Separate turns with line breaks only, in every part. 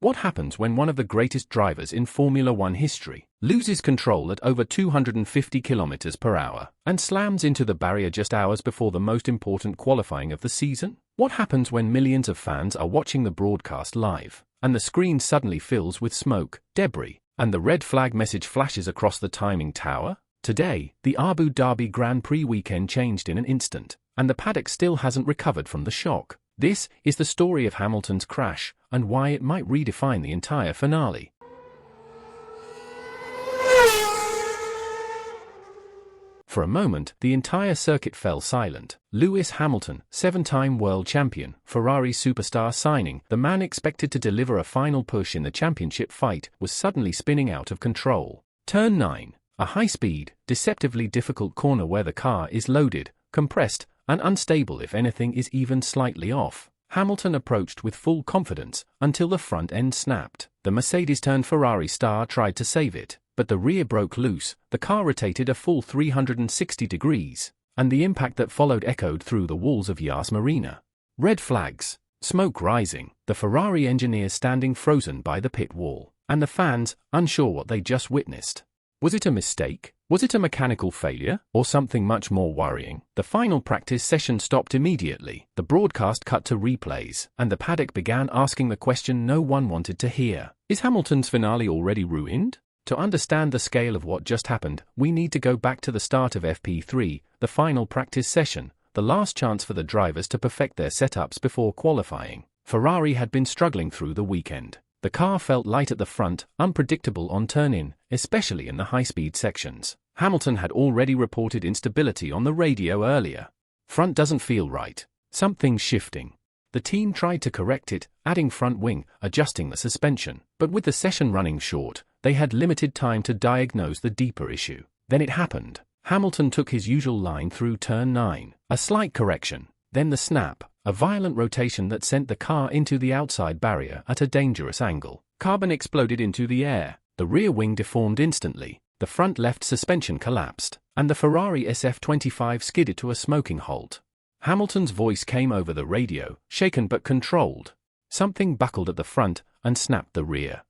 What happens when one of the greatest drivers in Formula One history loses control at over 250 km/h and slams into the barrier just hours before the most important qualifying of the season? What happens when millions of fans are watching the broadcast live, and the screen suddenly fills with smoke, debris, and the red flag message flashes across the timing tower? Today, the Abu Dhabi Grand Prix weekend changed in an instant, and the paddock still hasn't recovered from the shock. This is the story of Hamilton's crash, and why it might redefine the entire finale. For a moment, the entire circuit fell silent. Lewis Hamilton, 7-time world champion, Ferrari superstar signing, the man expected to deliver a final push in the championship fight, was suddenly spinning out of control. Turn 9, a high-speed, deceptively difficult corner where the car is loaded, compressed, and unstable if anything is even slightly off. Hamilton approached with full confidence until the front end snapped. The Mercedes-turned-Ferrari star tried to save it, but the rear broke loose, the car rotated a full 360 degrees, and the impact that followed echoed through the walls of Yas Marina. Red flags, smoke rising, the Ferrari engineers standing frozen by the pit wall, and the fans unsure what they just witnessed. Was it a mistake? Was it a mechanical failure? Or something much more worrying? The final practice session stopped immediately, the broadcast cut to replays, and the paddock began asking the question no one wanted to hear. Is Hamilton's finale already ruined? To understand the scale of what just happened, we need to go back to the start of FP3, the final practice session, the last chance for the drivers to perfect their setups before qualifying. Ferrari had been struggling through the weekend. The car felt light at the front, unpredictable on turn-in, especially in the high-speed sections. Hamilton had already reported instability on the radio earlier. Front doesn't feel right. Something's shifting. The team tried to correct it, adding front wing, adjusting the suspension. But with the session running short, they had limited time to diagnose the deeper issue. Then it happened. Hamilton took his usual line through turn 9. A slight correction. Then the snap. A violent rotation that sent the car into the outside barrier at a dangerous angle. Carbon exploded into the air. The rear wing deformed instantly. The front left suspension collapsed, and the Ferrari SF25 skidded to a smoking halt. Hamilton's voice came over the radio, shaken but controlled. Something buckled at the front and snapped the rear.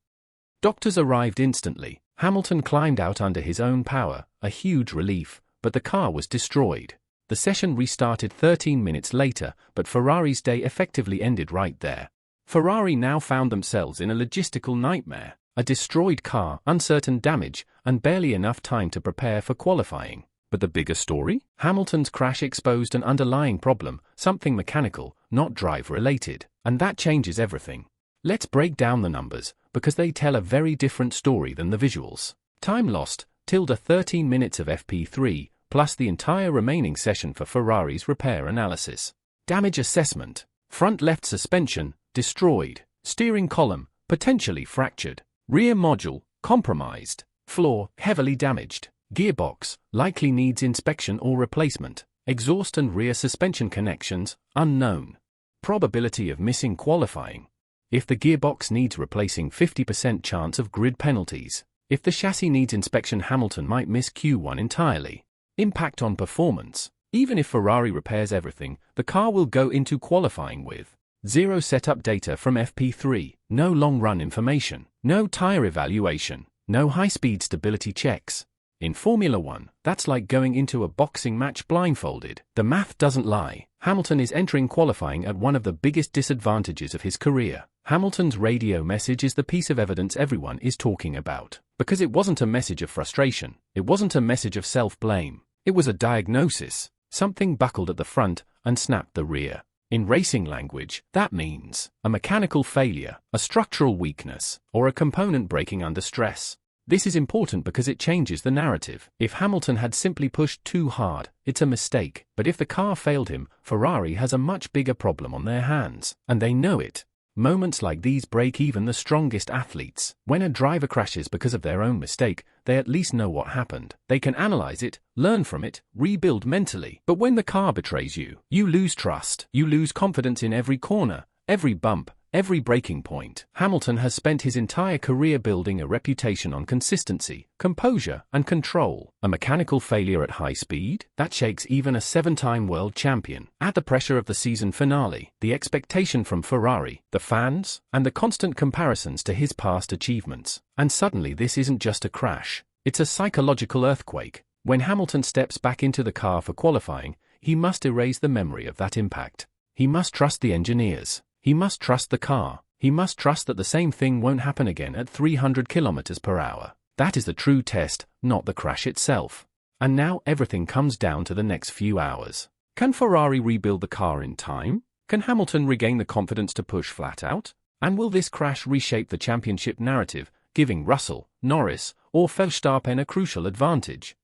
Doctors arrived instantly. Hamilton climbed out under his own power, a huge relief, but the car was destroyed. The session restarted 13 minutes later, but Ferrari's day effectively ended right there. Ferrari now found themselves in a logistical nightmare. A destroyed car, uncertain damage, and barely enough time to prepare for qualifying. But the bigger story? Hamilton's crash exposed an underlying problem, something mechanical, not drive-related. And that changes everything. Let's break down the numbers, because they tell a very different story than the visuals. Time lost, tilde 13 minutes of FP3, plus the entire remaining session for Ferrari's repair analysis. Damage assessment. Front left suspension, destroyed. Steering column, potentially fractured. Rear module, compromised. Floor, heavily damaged. Gearbox, likely needs inspection or replacement. Exhaust and rear suspension connections, unknown. Probability of missing qualifying. If the gearbox needs replacing, 50% chance of grid penalties. If the chassis needs inspection, Hamilton might miss Q1 entirely. Impact on performance. Even if Ferrari repairs everything, the car will go into qualifying with zero setup data from FP3, no long-run information, no tire evaluation, no high-speed stability checks. In Formula One, that's like going into a boxing match blindfolded. The math doesn't lie. Hamilton is entering qualifying at one of the biggest disadvantages of his career. Hamilton's radio message is the piece of evidence everyone is talking about. Because it wasn't a message of frustration. It wasn't a message of self-blame. It was a diagnosis. Something buckled at the front and snapped the rear. In racing language, that means a mechanical failure, a structural weakness, or a component breaking under stress. This is important because it changes the narrative. If Hamilton had simply pushed too hard, it's a mistake. But if the car failed him, Ferrari has a much bigger problem on their hands. And they know it. Moments like these break even the strongest athletes. When a driver crashes because of their own mistake, they at least know what happened. They can analyze it, learn from it, rebuild mentally. But when the car betrays you, you lose trust. You lose confidence in every corner, every bump, every breaking point. Hamilton has spent his entire career building a reputation on consistency, composure, and control. A mechanical failure at high speed? That shakes even a 7-time world champion. Add the pressure of the season finale, the expectation from Ferrari, the fans, and the constant comparisons to his past achievements. And suddenly this isn't just a crash. It's a psychological earthquake. When Hamilton steps back into the car for qualifying, he must erase the memory of that impact. He must trust the engineers. He must trust the car. He must trust that the same thing won't happen again at 300 km/h. That is the true test, not the crash itself. And now everything comes down to the next few hours. Can Ferrari rebuild the car in time? Can Hamilton regain the confidence to push flat out? And will this crash reshape the championship narrative, giving Russell, Norris, or Verstappen a crucial advantage?